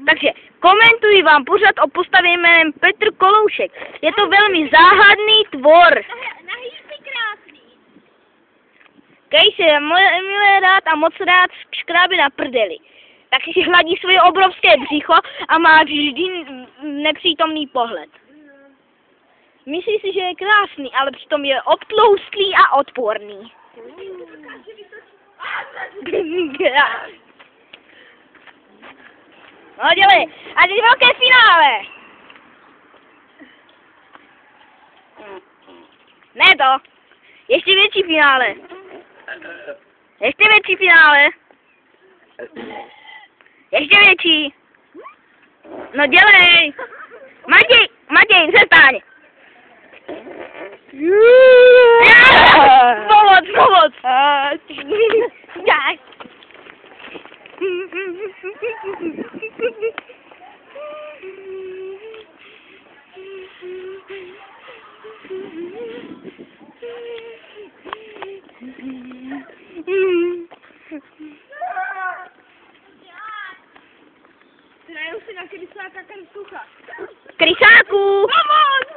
Takže komentuji vám pořad o postavě jménem Petr Koloušek. Je to velmi záhadný tvor. Nahý krásný. Který se milé rád a moc rád škrábí na prdeli. Takže hladí svoje obrovské břicho a má vždy nepřítomný pohled. Myslí si, že je krásný, ale přitom je obtloustlý a odporný. No dělej, a teď velké finále. Ne to, ještě větší finále. Ještě větší finále. Ještě větší. No dělej. Matěj, přestaň. Pomoc. Hraju si na krysáka. Krysáku! Pomoc!